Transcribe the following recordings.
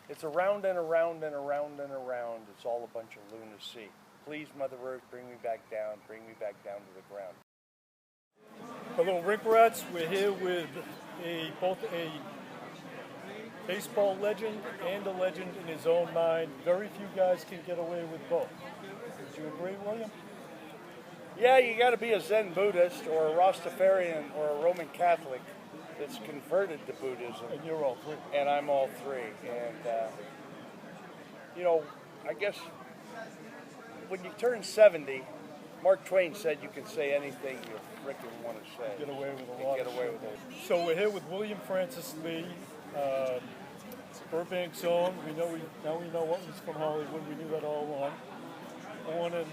It's around and around and around and around. It's all a bunch of lunacy. Please, Mother Earth, bring me back down to the ground. Hello, RinkRats. We're here with both a baseball legend and a legend in his own mind. Very few guys can get away with both. Would you agree, William? Yeah, you got to be a Zen Buddhist or a Rastafarian or a Roman Catholic that's converted to Buddhism. And you're all three. And I'm all three. And, you know, I guess when you turn 70, Mark Twain said you can say anything you frickin' want to say. Get away with a lot. Get away with it. So we're here with William Francis Lee, Burbank's own. Now we know what was from Hollywood. We knew that all along. Born in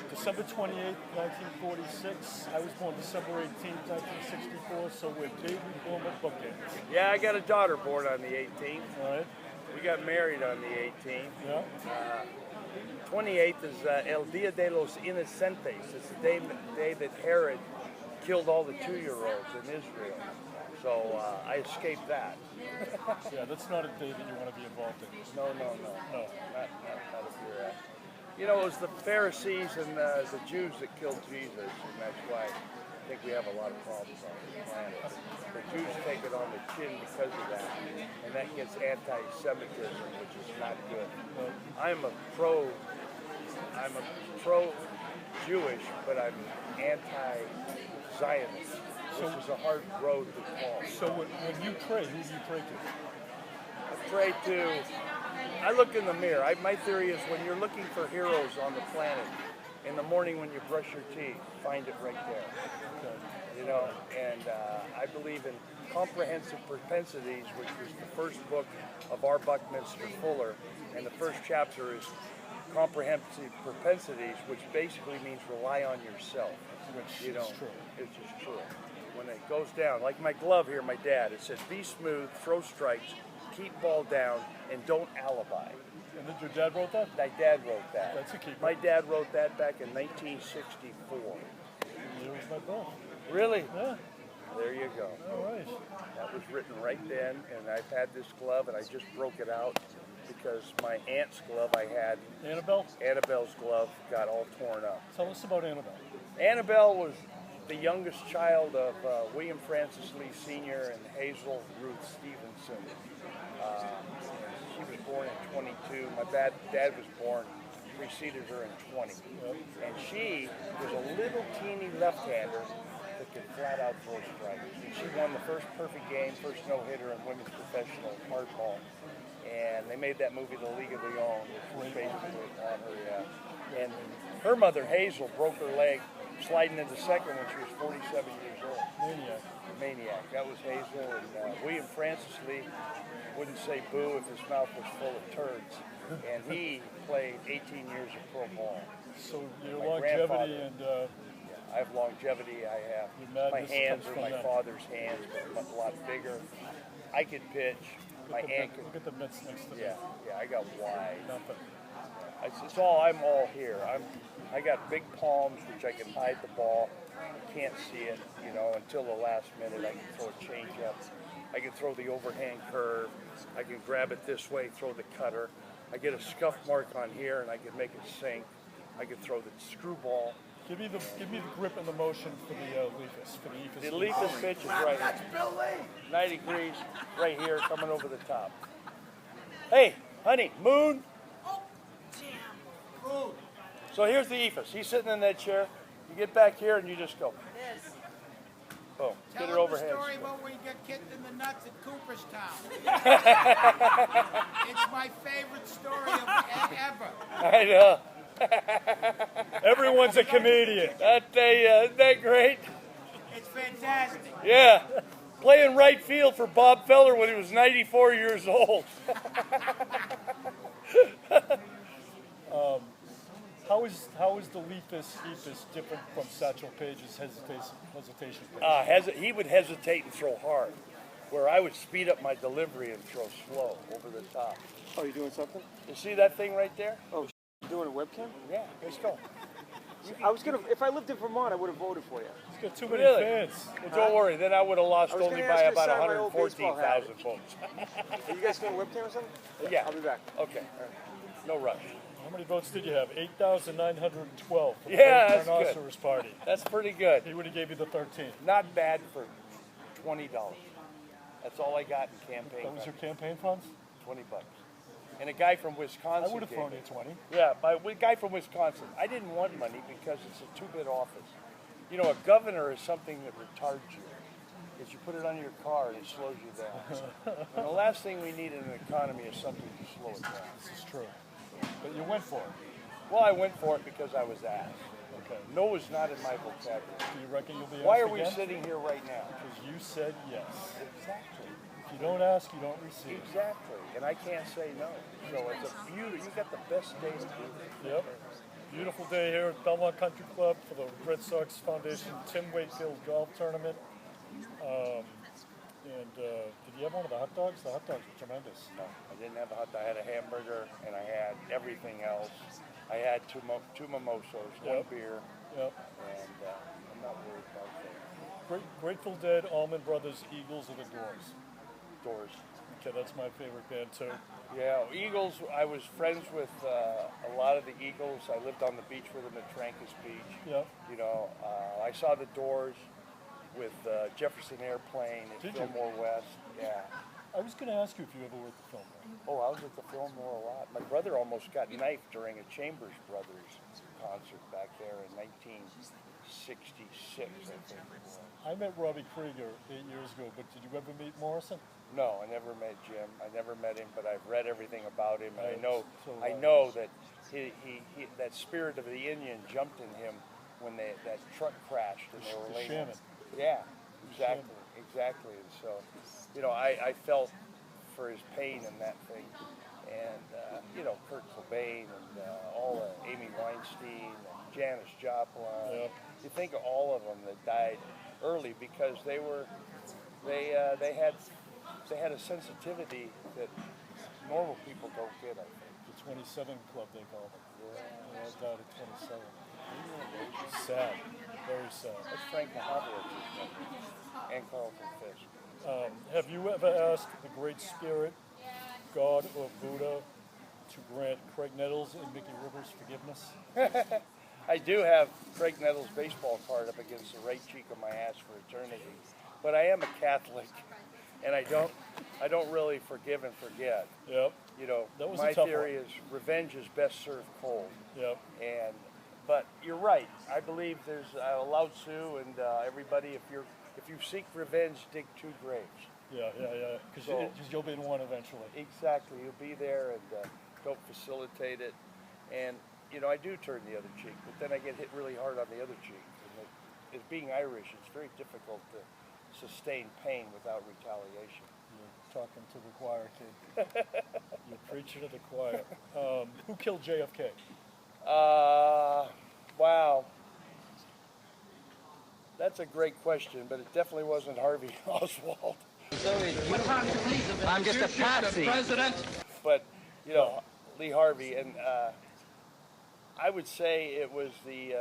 December 28th, 1946. I was born December 18th, 1964, so we're baby boomer bookends. Yeah, I got a daughter born on the 18th. All right. We got married on the 18th. Yeah. 28th is El Dia de los Inocentes. It's the day that Herod killed all the 2-year-olds in Israel. So I escaped that. Yeah, that's not a day that you want to be involved in. No. Not if you're at. You know, it was the Pharisees and the Jews that killed Jesus, and that's why I think we have a lot of problems on this planet. The Jews take it on the chin because of that, and that gets anti-Semitism, which is not good. I'm a pro-Jewish, but I'm anti-Zionist, which is a hard road to walk. So when you pray, who do you pray to? I look in the mirror. My theory is when you're looking for heroes on the planet, in the morning when you brush your teeth, find it right there. Okay. You know, and I believe in Comprehensive Propensities, which was the first book of R. Buckminster Fuller, and the first chapter is Comprehensive Propensities, which basically means rely on yourself. Which you know, is true. It's just true. When it goes down, like my glove here, my dad, it said, be smooth, throw strikes, keep ball down, and don't alibi. And did your dad wrote that? My dad wrote that. That's a keeper. My dad wrote that back in 1964. It was my birth. Really? Yeah. There you go. All right. That was written right then, and I've had this glove, and I just broke it out because my aunt's glove I had, Annabelle's glove, got all torn up. Tell us about Annabelle. Annabelle was the youngest child of William Francis Lee Sr. and Hazel Ruth Stevenson. She was born in 22. My dad was born, preceded her in 20. And she was a little teeny left-hander that could flat out throw strikes. And she won the first perfect game, first no-hitter in women's professional hardball. And they made that movie, The League of Their Own, which was basically on her. And her mother, Hazel, broke her leg sliding into second when she was 47 years old. Maniac. That was Hazel. And William Francis Lee wouldn't say boo if his mouth was full of turds. And he played 18 years of pro ball. So your longevity and... I have longevity. I have my hands are my father's hands, but a lot bigger. I could pitch. My aunt could. Look at the mitts next to me. Yeah, I got wide. Nothing. I'm all here. I got big palms, which I can hide the ball. You can't see it, you know, until the last minute. I can throw a changeup. I can throw the overhand curve. I can grab it this way, throw the cutter. I get a scuff mark on here, and I can make it sink. I can throw the screwball. Give me the grip and the motion for the leafus. The leafus pitch is right here. 90 degrees, right here, coming over the top. Hey, honey, moon. Oh, damn. Moon. So here's the ephus. He's sitting in that chair. You get back here and you just go. Yes. Boom. Tell Get it overhead. the story about when you got kicked in the nuts at Cooperstown. It's my favorite story ever. I know. Everyone's a comedian. Isn't that great? It's fantastic. Yeah. Playing right field for Bob Feller when he was 94 years old. How is the leafus different from Satchel Paige's hesitation page? He would hesitate and throw hard, where I would speed up my delivery and throw slow over the top. Oh, you doing something? You see that thing right there? Oh, you doing a webcam? Yeah, let's go. I was gonna. If I lived in Vermont, I would have voted for you. He's got too many Really? fans. Well, don't worry. Then I would have lost I was only gonna by ask you to about sign my old baseball hat. 114,000 votes. Are you guys going to webcam or something? Yeah. I'll be back. Okay. No rush. How many votes did you have? 8,912 for the Yeah, that's good. Rhinoceros Party. That's pretty good. He would have gave you the 13th. Not bad for $20. That's all I got in campaign. That was your campaign funds? $20. And a guy from Wisconsin. I would have gave thrown me- you 20. Yeah, a guy from Wisconsin. I didn't want money because it's a two-bit office. You know, a governor is something that retards you. Is you put it on your car and it slows you down. And the last thing we need in an economy is something to slow it down. This is true. But you went for it. Well, I went for it because I was asked. Okay. No is not in my vocabulary. Do you reckon you'll be asked Why are we again? sitting here right now? Because you said yes. Exactly. If you don't ask, you don't receive. Exactly. And I can't say no. So it's a beauty. You got the best day to do it. Yep. Beautiful day here at Belmont Country Club for the Red Sox Foundation Tim Wakefield Golf Tournament. Did you have one of the hot dogs? The hot dogs were tremendous. No, I didn't have a hot dog. I had a hamburger and I had everything else. I had two mimosas, one Yep. beer, Yep. and I'm not worried about that. Grateful Dead, Allman Brothers, Eagles, or the Doors? Doors. Okay, that's my favorite band too. Yeah, Eagles. I was friends with a lot of the Eagles. I lived on the beach with them at Trancas Beach. Yep. You know, I saw the Doors with Jefferson Airplane at Did you? Fillmore West. Yeah. I was going to ask you if you ever were at the film. Oh, I was at the Fillmore a lot. My brother almost got knifed during a Chambers Brothers concert back there in 1966, I think it was. I met Robbie Krieger 8 years ago, but did you ever meet Morrison? No, I never met Jim. I never met him, but I've read everything about him, and I Right. know, So, I know that he that spirit of the Indian jumped in him when that truck crashed and they were The laying. shaman. Yeah, exactly. And so, you know, I felt for his pain in that thing, and you know, Kurt Cobain and all Amy Weinstein and Janis Joplin. Yep. You think of all of them that died early because they had a sensitivity that normal people don't get, I think. The 27 Club, they called it. Yeah. I died at 27. Sad. Very sad. That's Frank Mahavovich's and Carlton Fisk. Have you ever asked the Great Spirit, God or Buddha, to grant Craig Nettles and Mickey Rivers forgiveness? I do have Craig Nettles' baseball card up against the right cheek of my ass for eternity, but I am a Catholic, and I don't really forgive and forget. Yep. You know, That was a my tough theory is revenge is best served cold. Yep. But you're right. I believe there's Lao Tzu and everybody. If you seek revenge, dig 2 graves. Yeah. Because you'll be in one eventually. Exactly. You'll be there, and don't facilitate it. And you know, I do turn the other cheek, but then I get hit really hard on the other cheek. And as being Irish, it's very difficult to sustain pain without retaliation. You're talking to the choir, kid. You're preaching to the choir. Who killed JFK? Wow. That's a great question, but it definitely wasn't Harvey Oswald. I'm just a patsy. But, you know, Lee Harvey, and I would say it was the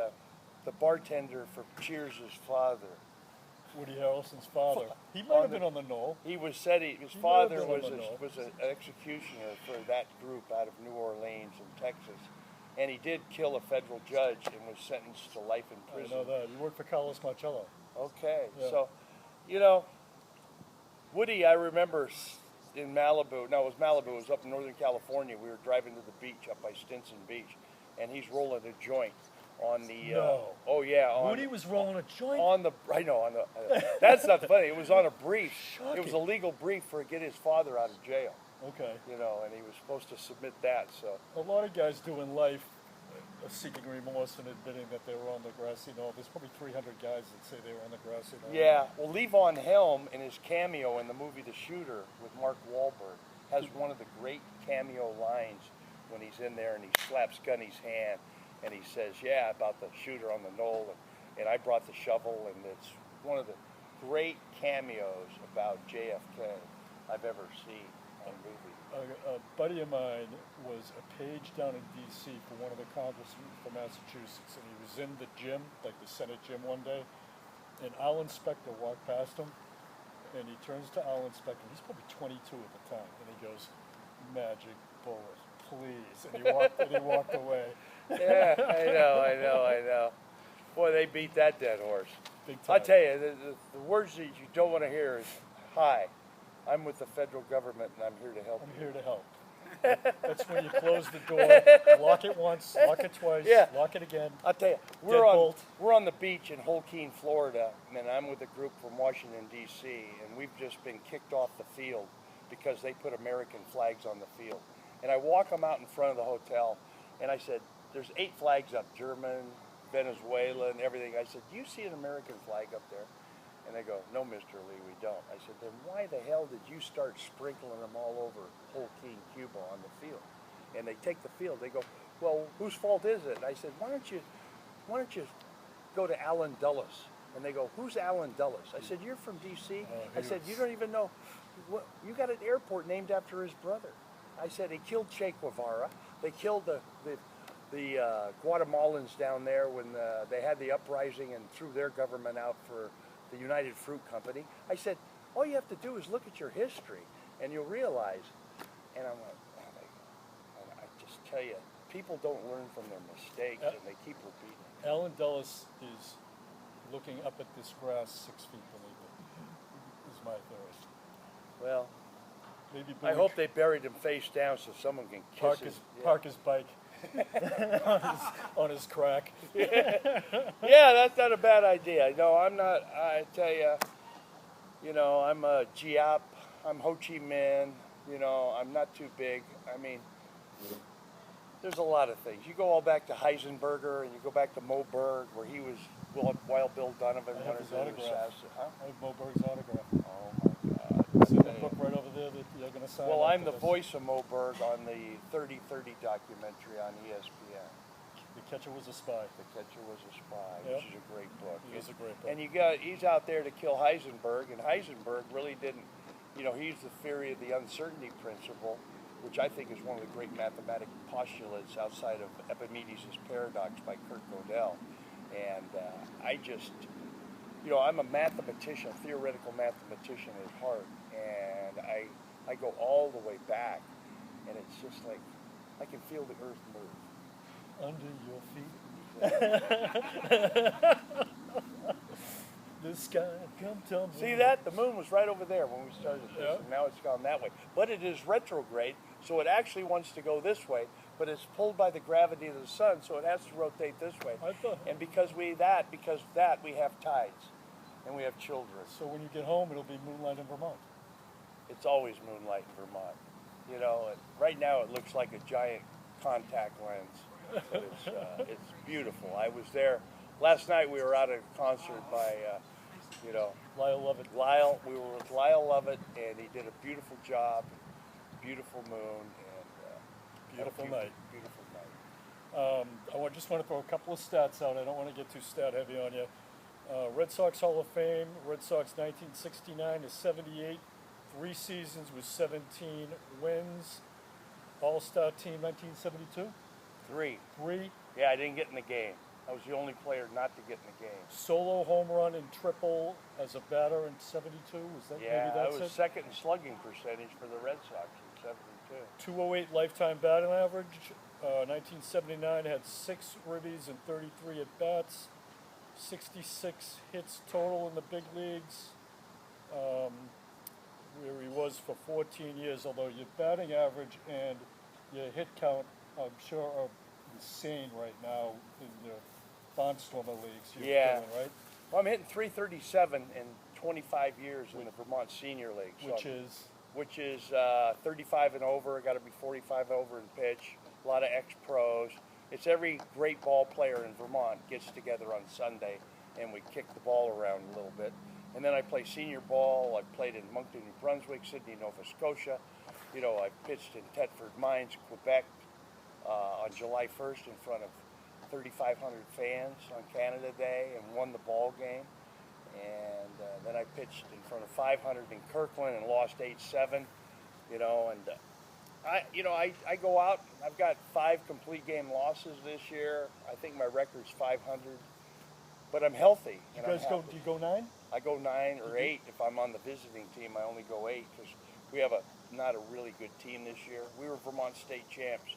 bartender for Cheers' father. Woody Harrelson's father. He might have been on the knoll. He was said his might have father been on the knoll. was an executioner for that group out of New Orleans in Texas, and he did kill a federal judge and was sentenced to life in I prison. know that. You worked for Carlos Marcello. Okay, Yeah. so, you know, Woody, I remember in Malibu. No, it was Malibu. It was up in Northern California. We were driving to the beach up by Stinson Beach, and he's rolling a joint on the. No. Oh yeah. Woody was rolling a joint? On the. I know. On the. That's not funny. It was on a brief. It was a Shocking. legal brief for get his father out of jail. Okay. You know, and he was supposed to submit that. So. A lot of guys do in life seeking remorse and admitting that they were on the grassy knoll. There's probably 300 guys that say they were on the grassy knoll. Yeah, well, Levon Helm in his cameo in the movie The Shooter with Mark Wahlberg has one of the great cameo lines when he's in there and he slaps Gunny's hand and he says, yeah, about the shooter on the knoll, and I brought the shovel, and it's one of the great cameos about JFK I've ever seen. A buddy of mine was a page down in D.C. for one of the congressmen from Massachusetts, and he was in the gym, like the Senate gym one day, and our inspector walked past him, and he turns to our inspector, he's probably 22 at the time, and he goes, "Magic bullet, please," and he walked away. Yeah, I know. Boy, they beat that dead horse. Big time. I tell you, the words that you don't want to hear is, "Hi, I'm with the federal government and I'm here to help I'm you." here to help. That's when you close the door, lock it once, lock it twice, Yeah. lock it again. I'll tell you, Deadbolt. we're on the beach in Holkeen, Florida, and I'm with a group from Washington, D.C., and we've just been kicked off the field because they put American flags on the field. And I walk them out in front of the hotel, and I said, there's 8 flags up, German, Venezuelan, everything. I said, do you see an American flag up there? And they go, no, Mr. Lee, we don't. I said, then why the hell did you start sprinkling them all over Holkeen, Cuba on the field? And they take the field. They go, well, whose fault is it? And I said, why don't you go to Alan Dulles? And they go, who's Alan Dulles? I said, you're from D.C.? I said, you don't even know. You got an airport named after his brother. I said, he killed Che Guevara. They killed the Guatemalans down there when they had the uprising and threw their government out for the United Fruit Company. I said, all you have to do is look at your history and you'll realize. And I'm like, I just tell you, people don't learn from their mistakes and they keep repeating. Alan Dulles is looking up at this grass 6 feet beneath it, is my theory. Well, Maybe I hope they buried him face down so someone can kiss park his bike on his crack. Yeah, that's not a bad idea. No, I'm not. I tell you, I'm a Giap. I'm Ho Chi Minh. I'm not too big. I mean, there's a lot of things. You go all back to Heisenberger, and you go back to Mo Berg, where he was Wild Bill Donovan. I have his autograph. Huh? I have Mo Berg's autograph. Oh my God! It's in the book right over there that you're going to sign. Well, I'm after the this. voice of Mo Berg on the 30/30 documentary on ESPN. The Catcher Was a Spy. The Catcher Was a Spy, Yep. which is a great book. It is a great book. And he's out there to kill Heisenberg, and Heisenberg really didn't, he's the theory of the uncertainty principle, which I think is one of the great mathematical postulates outside of Epimedis' paradox by Kurt Gödel. And I just, I'm a mathematician, a theoretical mathematician at heart, and I go all the way back, and it's just like I can feel the earth move. Under your feet. The sky come tumbling. See that? The moon was right over there when we started this, Yeah. and now it's gone that way. But it is retrograde, so it actually wants to go this way, but it's pulled by the gravity of the sun, so it has to rotate this way. And because we have tides, and we have children. So when you get home, it'll be moonlight in Vermont. It's always moonlight in Vermont. And right now it looks like a giant contact lens. But it's beautiful. I was there. Last night we were out at a concert by, Lyle Lovett. We were with Lyle Lovett, and he did a beautiful job, beautiful moon, and Beautiful night. Beautiful night. I just want to throw a couple of stats out. I don't want to get too stat heavy on you. Red Sox Hall of Fame, Red Sox 1969 to 78, 3 seasons with 17 wins. All-Star Team 1972. 3. 3. Yeah, I didn't get in the game. I was the only player not to get in the game. Solo home run and triple as a batter in 72. Was that Yeah, maybe I that's was it? second in slugging percentage for the Red Sox in 72. 208 lifetime batting average. 1979 had 6 ribbies and 33 at bats. 66 hits total in the big leagues. Where he was for 14 years. Although your batting average and your hit count, I'm sure, are insane right now in the Barnstormer leagues you're doing, right? Well, I'm hitting 337 in 25 years in the Vermont Senior League. Which is 35 and over. Got to be 45 over in pitch. A lot of ex-pros. It's every great ball player in Vermont gets together on Sunday, and we kick the ball around a little bit. And then I play senior ball. I played in Moncton, New Brunswick, Sydney, Nova Scotia. I pitched in Thetford Mines, Quebec, on July 1st in front of 3,500 fans on Canada Day and won the ball game. And then I pitched in front of 500 in Kirkland and lost 8-7. you know, and I go out. I've got 5 complete game losses this year. I think my record's 500, but I'm healthy. You And I'm guys go? happy. Do you go 9? I go 9 or 8 if I'm on the visiting team. I only go 8 because we have not a really good team this year. We were Vermont State champs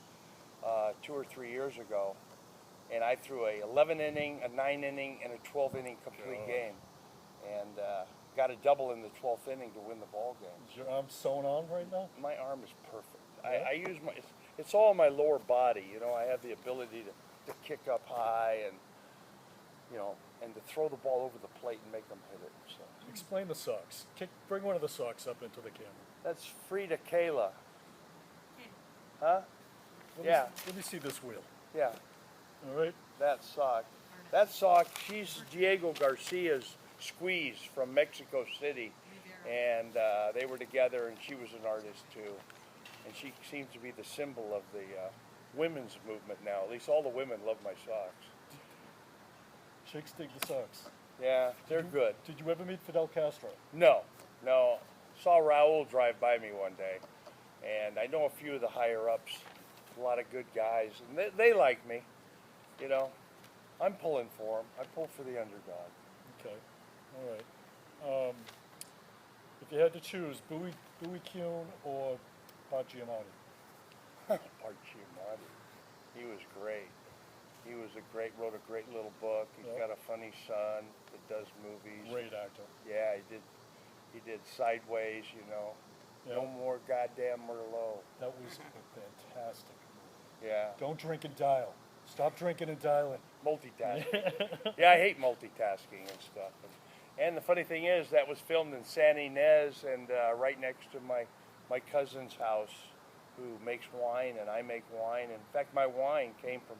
2 or 3 years ago, and I threw a 11 inning, a 9 inning, and a 12 inning complete game, and got a double in the 12th inning to win the ball game. Is your arm sewn on right now? My arm is perfect. Yeah? I use it's all my lower body. You know, I have the ability to kick up high and, you know, and to throw the ball over the plate and make them hit it. So Explain the socks. Bring one of the socks up into the camera. that's Frida Kayla. Huh? Yeah. Let me see this wheel. Yeah. All right. That sock. That sock, she's Diego Garcia's squeeze from Mexico City. And they were together, and she was an artist too. And she seems to be the symbol of the women's movement now. At least all the women love my socks. Chicks dig the socks. Yeah, they're good. Did you ever meet Fidel Castro? No. Saw Raul drive by me one day. And I know a few of the higher ups, a lot of good guys. And they like me. You know, I'm pulling for them. I pull for the underdog. Okay. All right. If you had to choose, Bowie Kuhn or Bart Giamatti? Art Giamatti. He was great. He was wrote a great little book. He's Yep. got a funny son that does movies. Great actor. Yeah, he did Sideways, you know. Yeah. No More Goddamn Merlot. That was a fantastic movie. Yeah. Don't drink and dial. Stop drinking and dialing. Multitasking. Yeah, I hate multitasking and stuff. And the funny thing is, that was filmed in San Ynez and right next to my cousin's house, who makes wine, and I make wine. In fact, my wine came from,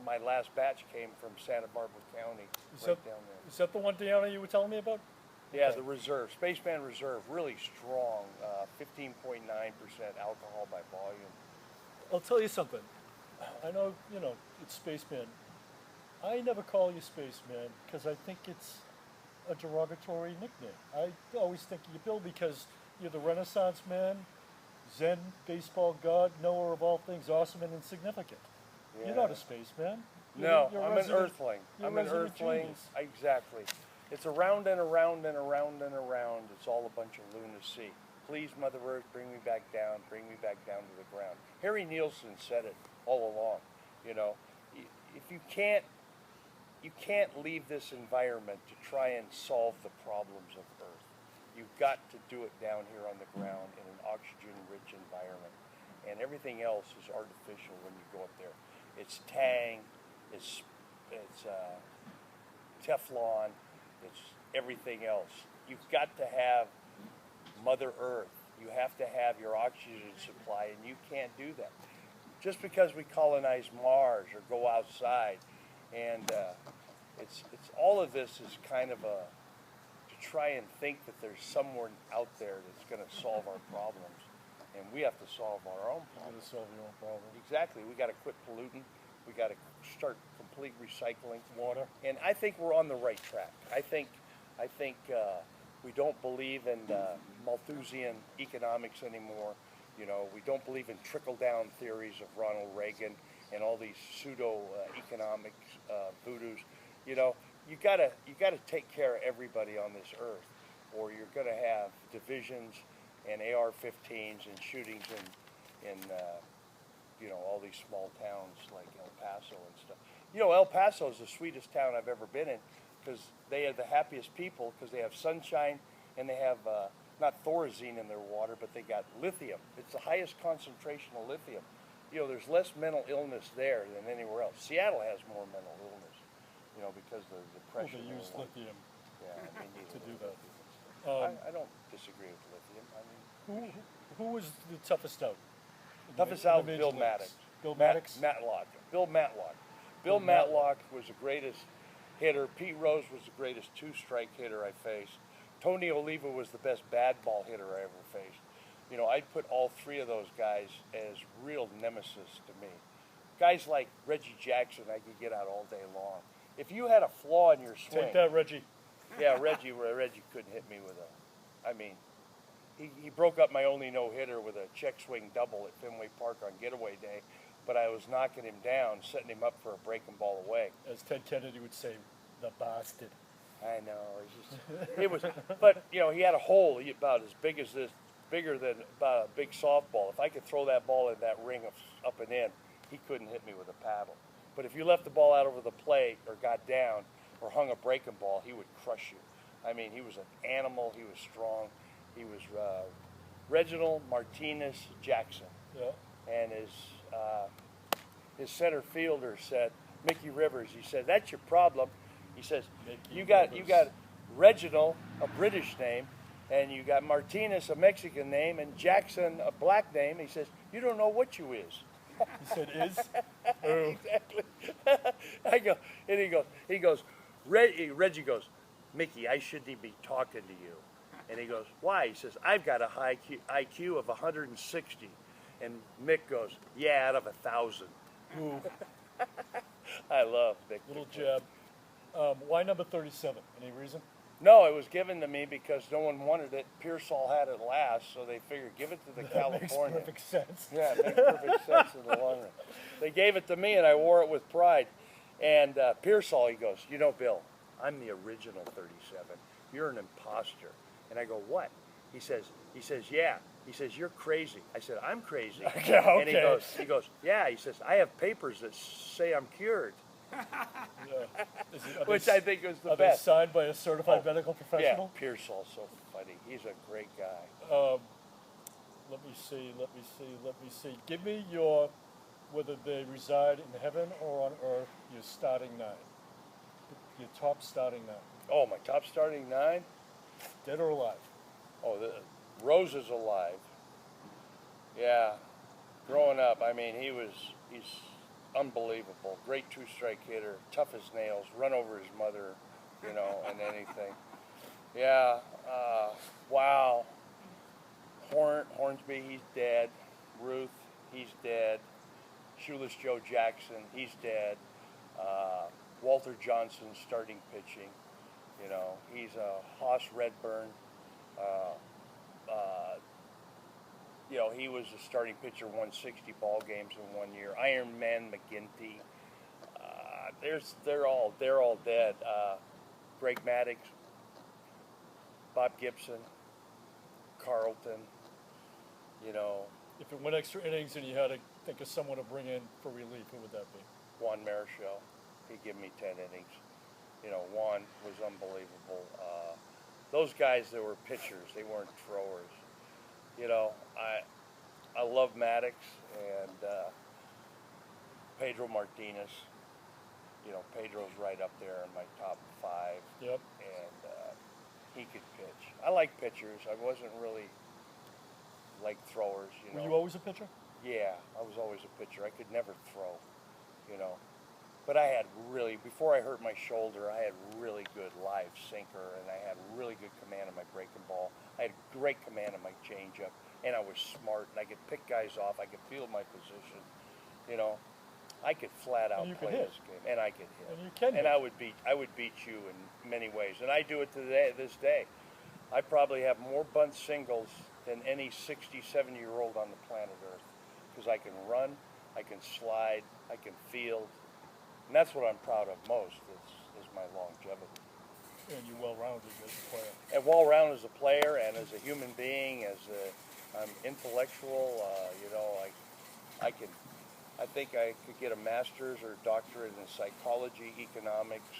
my last batch came from Santa Barbara County, down there. Is that the one, Deanna, you were telling me about? Yeah, Okay. the Reserve, Spaceman Reserve, really strong, 15.9% alcohol by volume. I'll tell you something. I know, it's Spaceman. I never call you Spaceman because I think it's a derogatory nickname. I always think of you, Bill, because you're the Renaissance man, Zen, baseball god, knower of all things awesome and insignificant. Yeah. You're not a spaceman. No, You're a I'm an resident- earthling. you're a I'm an resident earthling. genius. Exactly. It's around and around and around and around. It's all a bunch of lunacy. Please, Mother Earth, bring me back down. Bring me back down to the ground. Harry Nielsen said it all along. You know, if you can't leave this environment to try and solve the problems of Earth. You've got to do it down here on the ground in an oxygen-rich environment, and everything else is artificial when you go up there. It's tang, it's Teflon, it's everything else. You've got to have Mother Earth. You have to have your oxygen supply, and you can't do that. Just because we colonize Mars or go outside, and it's all of this is kind of to try and think that there's someone out there that's going to solve our problems, and we have to solve our own You're problems. going to solve your own problem. Exactly. We got to quit polluting. We got to start complete recycling. Water. And I think we're on the right track. I think we don't believe in Malthusian economics anymore. You know, we don't believe in trickle-down theories of Ronald Reagan and all these pseudo-economic voodoos. You know, you gotta take care of everybody on this earth, or you're gonna have divisions and AR-15s and shootings in you know, all these small towns like El Paso and stuff. You know, El Paso is the sweetest town I've ever been in because they are the happiest people because they have sunshine and they have not Thorazine in their water, but they got lithium. It's the highest concentration of lithium. You know, there's less mental illness there than anywhere else. Seattle has more mental illness, you know, because of the Well, depression. they use lithium Yeah, they need to a do little that. bit. I don't disagree with lithium. I mean, Who was the toughest out? toughest In the out, major Bill leagues? Maddox. Bill Maddox? Matlock. Bill Matlock. Bill Bill Matlock. Matlock was the greatest hitter. Pete Rose was the greatest two-strike hitter I faced. Tony Oliva was the best bad ball hitter I ever faced. You know, I'd put all three of those guys as real nemesis to me. Guys like Reggie Jackson, I could get out all day long. If you had a flaw in your swing, Take that, Reggie. yeah, Reggie couldn't hit me with a. I mean, he broke up my only no-hitter with a check swing double at Fenway Park on getaway day, but I was knocking him down, setting him up for a breaking ball away. As Ted Kennedy would say, the bastard. I know. It was, but you know, he had a hole about as big as this, bigger than about a big softball. If I could throw that ball in that ring up and in, he couldn't hit me with a paddle. But if you left the ball out over the plate or got down or hung a breaking ball, he would crush you. I mean, he was an animal. He was strong. He was Reginald Martinez Jackson, Yeah. and his center fielder said, Mickey Rivers. He said, "That's your problem." He says, Mickey "You got Rivers. Reginald, a British name, and you got Martinez, a Mexican name, and Jackson, a black name." He says, "You don't know what you is." He said, is? Oh. Exactly. I go, and he goes, Reggie goes, "Mickey, I shouldn't even be talking to you." And he goes, "Why?" He says, "I've got a high IQ of 160. And Mick goes, "Yeah, out of 1,000. Ooh, I love Mick. little jab. Why number 37? Any reason? No, it was given to me because no one wanted it. Pearsall had it last, so they figured give it to the That makes California. perfect sense. Yeah, it makes perfect sense in the long run. They gave it to me, and I wore it with pride. And Pearsall, he goes, "You know, Bill, I'm the original 37. You're an imposter." And I go, "What?" He says, "Yeah." He says, "You're crazy." I said, "I'm crazy." Yeah, And okay. he goes, "Yeah." He says, "I have papers that say I'm cured," Yeah. which I think was the Are they best. signed by a certified Oh, medical Yeah, professional? Pearsall's so funny. He's a great guy. Let me see. Give me whether they reside in heaven or on earth, your starting nine. Your top starting nine. Oh, my top starting nine? Dead or alive? Oh, Rose is alive. Yeah. Growing up, I mean, he's unbelievable. Great two-strike hitter, tough as nails, run over his mother, you know, and anything. Yeah. Wow. Hornsby, he's dead. Ruth, he's dead. Shoeless Joe Jackson, he's dead. Walter Johnson starting pitching. You know, he's a Haas Redburn. You know, he was a starting pitcher, won 60 ball games in 1 year. Iron Man McGinty. They're all dead. Greg Maddux, Bob Gibson, Carlton. You know, If it went extra innings and you had to think of someone to bring in for relief, who would that be? Juan Marichal. He gave me 10 innings. You know, Juan was unbelievable. Those guys that were pitchers, they weren't throwers. You know, I love Maddux and Pedro Martinez. You know, Pedro's right up there in my top 5. Yep. And he could pitch. I like pitchers. I wasn't really like throwers, you know. Were you always a pitcher? Yeah, I was always a pitcher. I could never throw, you know. But I had before I hurt my shoulder, I had really good live sinker, and I had really good command of my breaking ball. I had great command of my changeup, and I was smart, and I could pick guys off. I could feel my position, you know. I could flat out And you play could hit. this game, and I could hit. And you can And hit. I would beat you in many ways, and I do it this day. I probably have more bunt singles than any 67-year-old on the planet Earth, because I can run, I can slide, I can field, and that's what I'm proud of most is my longevity. And you're well-rounded as a player. And well-rounded as a player and as a human being, I'm intellectual. You know, I think I could get a master's or doctorate in psychology, economics,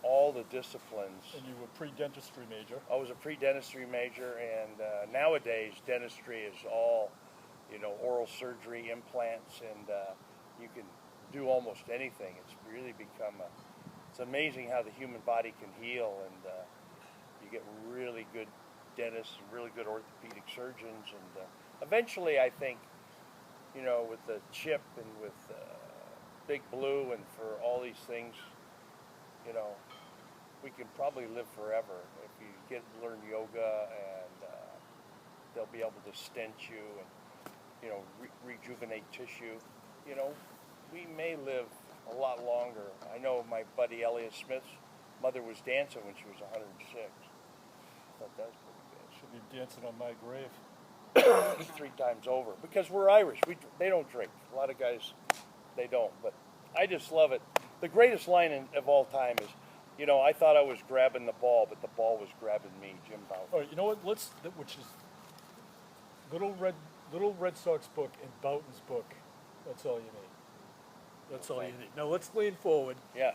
all the disciplines. And you were pre-dentistry major. I was a pre-dentistry major, and nowadays dentistry is all, you know, oral surgery, implants, and you can do almost anything. It's really become it's amazing how the human body can heal, and you get really good dentists and really good orthopedic surgeons, and eventually I think, you know, with the chip and with Big Blue and for all these things, you know, we can probably live forever if you learn yoga, and they'll be able to stent you and, you know, rejuvenate tissue. You know, we may live a lot longer. I know my buddy Elliot Smith's mother was dancing when she was 106. I thought that was pretty good. She be dancing on my grave. 3 times over, because we're Irish. They don't drink. A lot of guys, they don't. But I just love it. The greatest line of all time is, you know, I thought I was grabbing the ball, but the ball was grabbing me, Jim Bouton. All right, you know what? Which is little Red Sox book and Bouton's book. That's all you need. That's all you need. Now let's lean forward Yeah.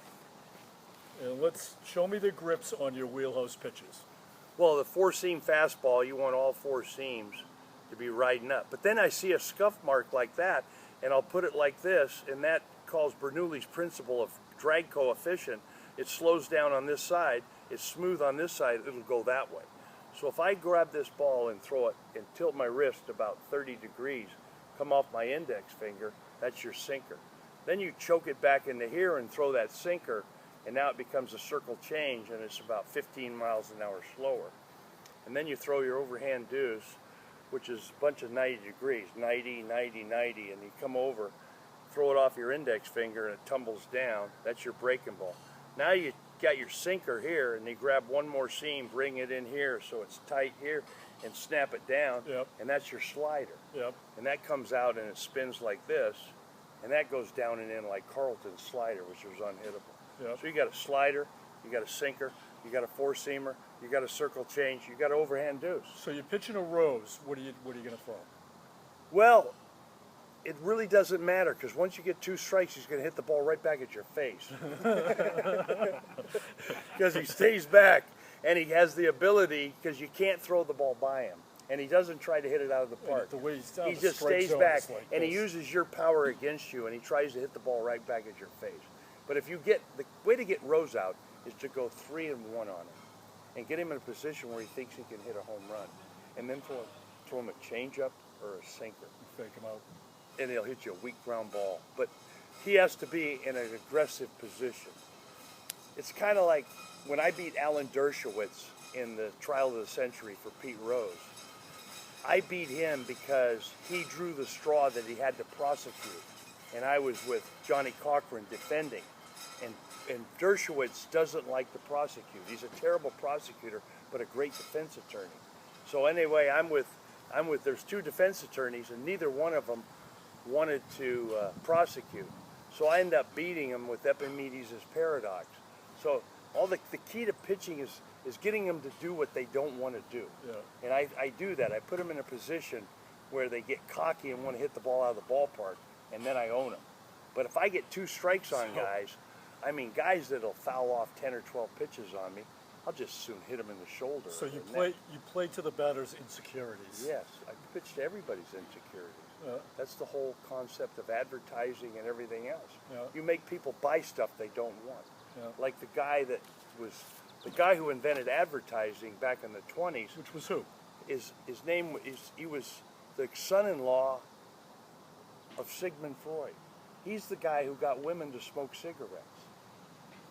and let's show me the grips on your wheelhouse pitches. Well, the 4-seam fastball, you want all 4 seams to be riding up. But then I see a scuff mark like that, and I'll put it like this, and that calls Bernoulli's principle of drag coefficient. It slows down on this side, it's smooth on this side, it'll go that way. So if I grab this ball and throw it and tilt my wrist about 30 degrees, come off my index finger, that's your sinker. Then you choke it back into here and throw that sinker, and now it becomes a circle change, and it's about 15 miles an hour slower. And then you throw your overhand deuce, which is a bunch of 90 degrees, 90, 90, 90, and you come over, throw it off your index finger, and it tumbles down. That's your breaking ball. Now you got your sinker here, and you grab one more seam, bring it in here so it's tight here, and snap it down, Yep. and that's your slider. Yep. And that comes out and it spins like this, and that goes down and in like Carlton's slider, which was unhittable. Yep. So you got a slider, you got a sinker, you got a 4-seamer, you got a circle change, you got an overhand deuce. So you're pitching a rose. What are you gonna throw? Well, it really doesn't matter, because once you get 2 strikes, he's going to hit the ball right back at your face. Because he stays back, and he has the ability, because you can't throw the ball by him. And he doesn't try to hit it out of the park. The way he's down, He the just strike stays zone back, is like and he this. uses your power against you, and he tries to hit the ball right back at your face. But if you get, the way to get Rose out is to go 3-1 on him, and get him in a position where he thinks he can hit a home run, and then throw him a changeup or a sinker. Fake him out. And he'll hit you a weak ground ball. But he has to be in an aggressive position. It's kind of like when I beat Alan Dershowitz in the trial of the century for Pete Rose. I beat him because he drew the straw that he had to prosecute. And I was with Johnny Cochran defending. And Dershowitz doesn't like to prosecute. He's a terrible prosecutor, but a great defense attorney. So anyway, there's 2 defense attorneys, and neither one of them wanted to prosecute. So I end up beating him with Epimedes' paradox. So all the key to pitching is getting them to do what they don't want to do. Yeah. And I do that. I put them in a position where they get cocky and want to hit the ball out of the ballpark, and then I own them. But if I get 2 strikes on guys, I mean guys that'll foul off 10 or 12 pitches on me, I'll just soon hit them in the shoulder. So you or neck. play to the batter's insecurities. Yes, I pitch to everybody's insecurities. Yeah. That's the whole concept of advertising and everything else. Yeah. You make people buy stuff they don't want. Yeah. Like the guy who invented advertising back in the 20s. Which was who? His name is, he was the son-in-law of Sigmund Freud. He's the guy who got women to smoke cigarettes.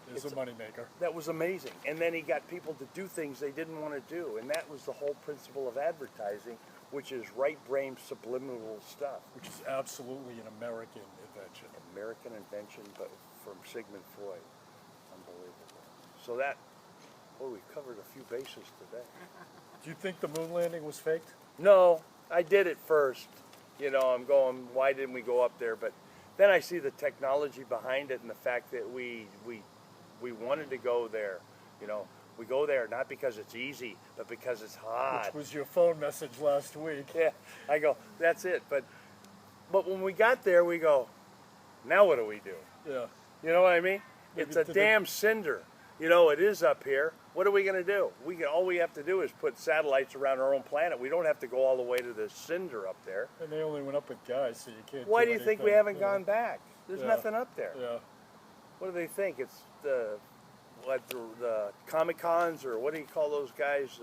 There's a moneymaker. That was amazing. And then he got people to do things they didn't want to do. And that was the whole principle of advertising, which is right brain subliminal stuff. Which is absolutely an American invention. American invention, but from Sigmund Freud. Unbelievable. So that, we've covered a few bases today. Do you think the moon landing was faked? No, I did it first. You know, I'm going, why didn't we go up there? But then I see the technology behind it and the fact that we wanted to go there. You know, we go there not because it's easy, but because it's hot. Which was your phone message last week. Yeah, I go, that's it. But when we got there, we go, now what do we do? Yeah. You know what I mean? Maybe It's a damn cinder. You know, it is up here. What are we going to do? All we have to do is put satellites around our own planet. We don't have to go all the way to the cinder up there. And they only went up with guys, so you can't. Why do you think we anything, haven't you gone know? back? There's Yeah. nothing up there. Yeah. What do they think? It's the Comic-Cons, or what do you call those guys?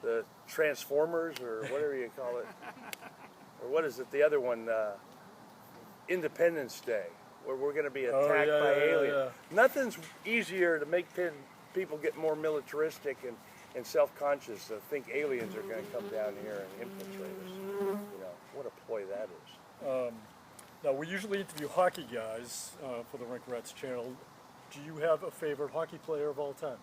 The Transformers, or whatever you call it. Or what is it? The other one, Independence Day, where we're going to be attacked by aliens. Yeah. Nothing's easier to make people get more militaristic and self-conscious to think aliens are going to come down here and infiltrate us. You know, what a ploy that is. Now, we usually interview hockey guys for the RinkRats channel. Do you have a favorite hockey player of all time?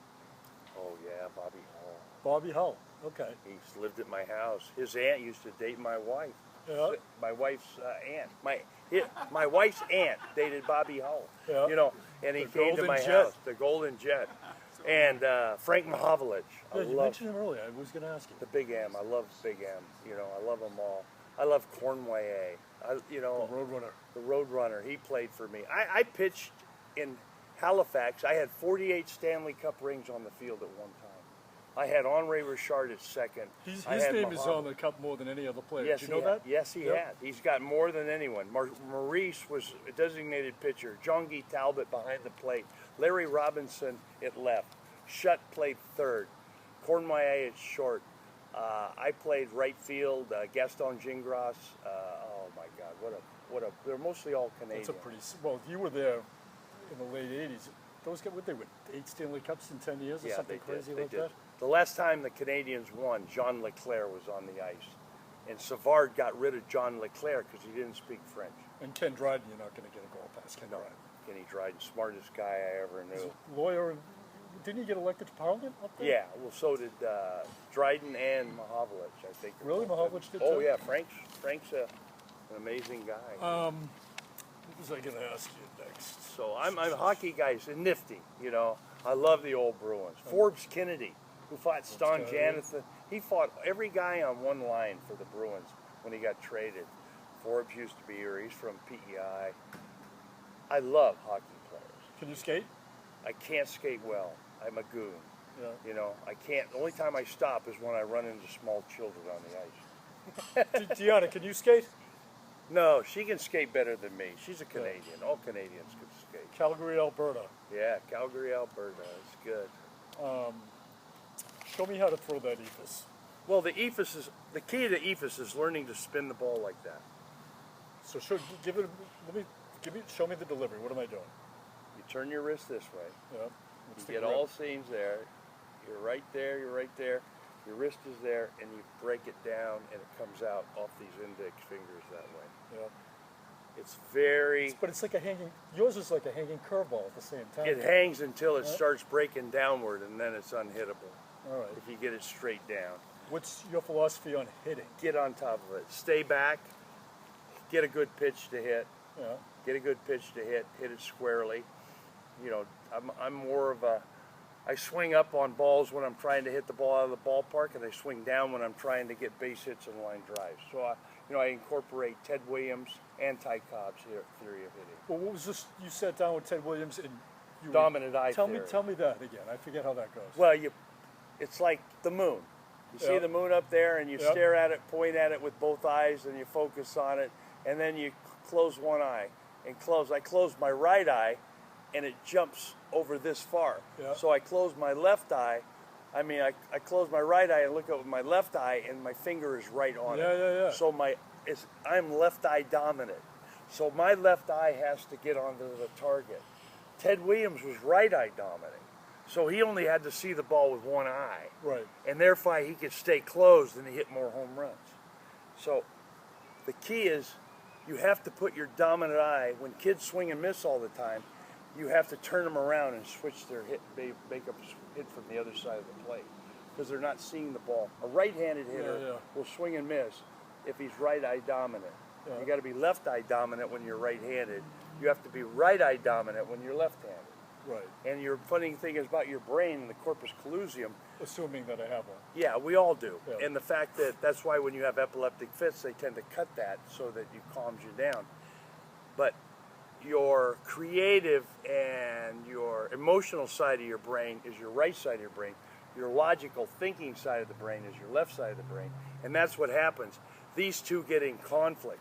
Oh yeah, Bobby Hall. Bobby Hull. Okay. He lived at my house. His aunt used to date my wife. Yeah. My wife's aunt. My wife's aunt dated Bobby Hull. Yeah. You know, and he The came to Golden my Jet. house, the Golden Jet, and Frank Mahovlich. I Yeah, you love mentioned him earlier. I was going to ask you. the Big M. I love Big M. You know, I love them all. I love Cornway. You know, The Roadrunner. the Roadrunner. He played for me. I pitched in Halifax. I had 48 Stanley Cup rings on the field at one time. I had Henri Richard at second. His I had name is Mahovlich. on the cup more than any other player. Yes, Did you know he had. that? Yes, he Yep. had. He's got more than anyone. Maurice was a designated pitcher. John Guy Talbot behind the plate. Larry Robinson at left. Shutt played third. Cornway at short. I played right field. Gaston Gingras. Oh my God, what a! They're mostly all Canadian. That's a pretty. Well, you were there in the late '80s. Those guys, what they were, 8 Stanley Cups in 10 years or Yeah, something they crazy did. They like did. that. The last time the Canadians won, Jean Leclerc was on the ice, and Savard got rid of John Leclerc because he didn't speak French. And Ken Dryden, you're not going to get a goal past Ken No, Dryden. Kenny Dryden, smartest guy I ever He's knew. a lawyer, and didn't he get elected to Parliament up there? Yeah, well, so did Dryden and Mahovlich, I think. Really? Mahovlich did Oh too? yeah, Frank's an amazing guy. What was I going to ask you next? So I'm a hockey guy, he's nifty, you know. I love the old Bruins. Forbes Kennedy, who fought Ston Kennedy. Janethan, he fought every guy on one line for the Bruins when he got traded. Forbes used to be here. He's from PEI. I love hockey players. Can you skate? I can't skate well. I'm a goon. Yeah. You know, I can't. The only time I stop is when I run into small children on the ice. Deanna, can you skate? No, she can skate better than me. She's a Canadian. All Canadians can skate. Calgary, Alberta. Yeah, Calgary, Alberta. It's good. Show me how to throw that ethos. Well, the key to ethos is learning to spin the ball like that. So show me the delivery. What am I doing? You turn your wrist this way. Yeah. What's You the get grip? all seams there. You're right there. You're right there. Your wrist is there, and you break it down, and it comes out off these index fingers that way. Yeah. It's very. But it's like a hanging. Yours is like a hanging curveball at the same time. It hangs until it Yeah. starts breaking downward, and then it's unhittable. All right. If you get it straight down, What's your philosophy on hitting? get on top of it. Stay back. Get a good pitch to hit. Yeah. Get a good pitch to hit. Hit it squarely. You know, I'm more of a. I swing up on balls when I'm trying to hit the ball out of the ballpark, and I swing down when I'm trying to get base hits and line drives. So I incorporate Ted Williams and Ty Cobb's theory of hitting. Well, what was this? You sat down with Ted Williams and you Dominant eye Tell theory. me that again. I forget how that goes. Well, it's like the moon. You see Yeah. the moon up there, and you Yep. stare at it, point at it with both eyes, and you focus on it, and then you close one eye and close. I close my right eye, and it jumps over this far. Yeah. So I close my left eye. I close my right eye and look up with my left eye, and my finger is right on it. Yeah. So I'm left eye dominant. So my left eye has to get onto the target. Ted Williams was right eye dominant. So he only had to see the ball with one eye. Right. And therefore he could stay closed and hit more home runs. So the key is you have to put your dominant eye, when kids swing and miss all the time, you have to turn them around and switch their hit, make a hit from the other side of the plate, because they're not seeing the ball. A right-handed hitter will swing and miss if he's right eye dominant. Yeah. You got to be left eye dominant when you're right-handed. You have to be right eye dominant when you're left-handed. Right. And your funny thing is about your brain and the corpus callosum. Assuming that I have one. Yeah, we all do. Yeah. And the fact that's why when you have epileptic fits, they tend to cut that so that it calms you down. But your creative and your emotional side of your brain is your right side of your brain. Your logical thinking side of the brain is your left side of the brain. And that's what happens. These two get in conflict.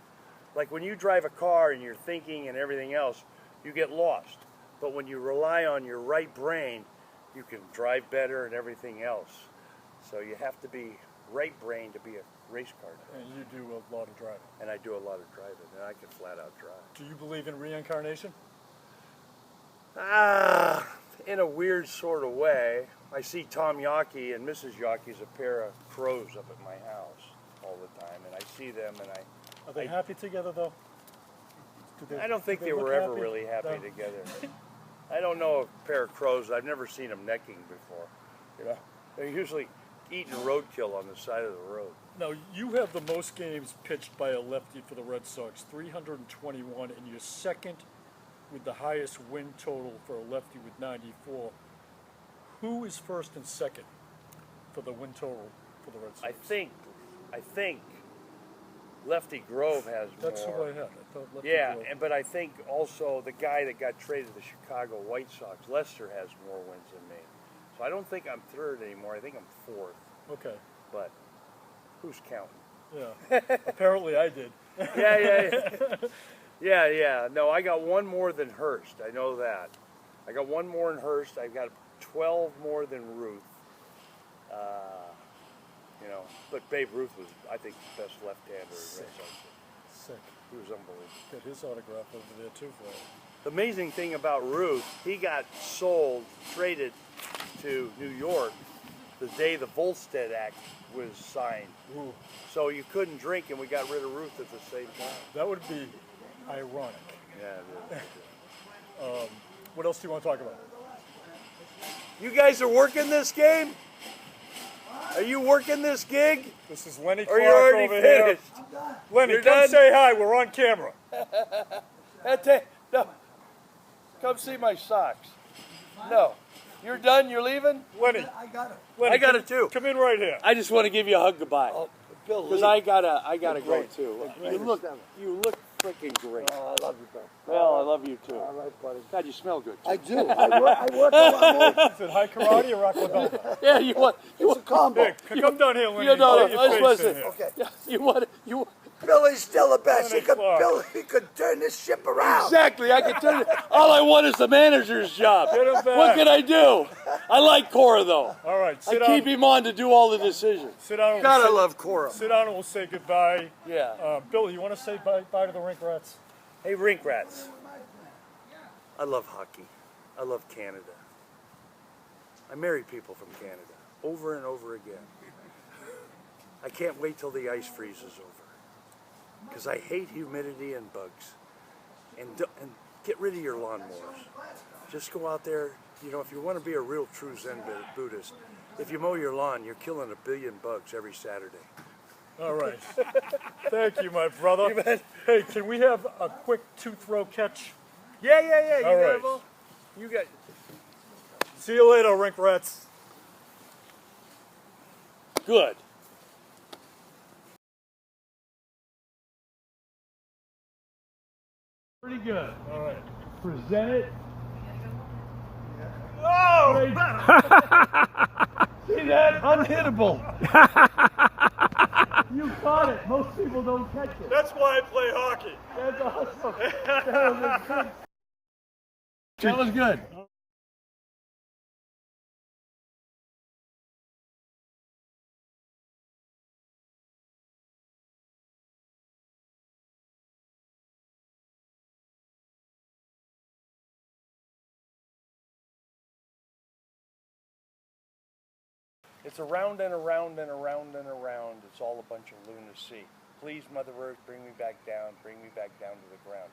Like when you drive a car and you're thinking and everything else, you get lost. But when you rely on your right brain, you can drive better and everything else. So you have to be right brain to be a race car driver. And you do a lot of driving. And I do a lot of driving, and I can flat out drive. Do you believe in reincarnation? In a weird sort of way. I see Tom Yawkey and Mrs. Yawkey's a pair of crows up at my house all the time, and I see them, and Are they happy together, though? I don't think do they look were ever happy? really happy No. together. I don't know a pair of crows. I've never seen them necking before. You know, they're usually eating roadkill on the side of the road. Now, you have the most games pitched by a lefty for the Red Sox, 321, and you're second with the highest win total for a lefty with 94. Who is first and second for the win total for the Red Sox? I think Lefty Grove has That's more. who I had. I thought Lefty Yeah, Grove. but I think also the guy that got traded to the Chicago White Sox, Lester, has more wins than me. So I don't think I'm third anymore. I think I'm fourth. Okay. But who's counting? Yeah. Apparently I did. Yeah. No, I got one more than Hurst. I know that. I got one more than Hurst. I've got 12 more than Ruth. You know, but Babe Ruth was, I think, the best left-hander in Red Sox. Sick. He was unbelievable. Got his autograph over there too for you. The amazing thing about Ruth, he got traded to New York the day the Volstead Act was signed. Ooh, So you couldn't drink, and we got rid of Ruth at the same time. that would be ironic. Yeah, it is. What else do you want to talk about? You guys are working this game? Are you working this gig? This is Lenny Or Clark you're already over finished? here. Lenny, You're come done? say hi. We're on camera. No. Come see my socks. No. You're done? You're leaving? Lenny, I got it. Lenny, I got come- it too. Come in right here. I just want to give you a hug goodbye. Bill, Because I gotta go great. too. You're You great. look freaking great. I love you, Bill. Well, I love you too. All right, buddy. God, you smell good. I do. I work a lot more. Is it high karate or aquadoma? Yeah, you want. It's a combo. Hey, come down here, Lenny. You know, Get your I just want face to in say. here. Okay. You want. You. Billy's still the best. Lenny Clark. He could turn this ship around. Exactly. I can tell you. All I want is the manager's job. Get him back. What can I do? I like Cora though. All right, I sit down. keep him on to do all the decisions. Sit down. God, I Sit- love Cora. Sit down and we'll say goodbye. Yeah. Bill, you want to say bye to the RinkRats? Hey, RinkRats. I love hockey. I love Canada. I marry people from Canada over and over again. I can't wait till the ice freezes over. Because I hate humidity and bugs. And get rid of your lawnmowers. Just go out there. You know, if you want to be a real true Zen Buddhist, if you mow your lawn, you're killing 1 billion bugs every Saturday. All right. Thank you, my brother. Hey, can we have a quick two-throw catch? Yeah. You All got right. it all? You got. See you later, RinkRats. Good. Pretty good. All right. Present it. Oh! See that? Unhittable. You caught it. Most people don't catch it. That's why I play hockey. That's awesome. That was good. It's around and around and around and around. It's all a bunch of lunacy. Please, Mother Earth, bring me back down to the ground.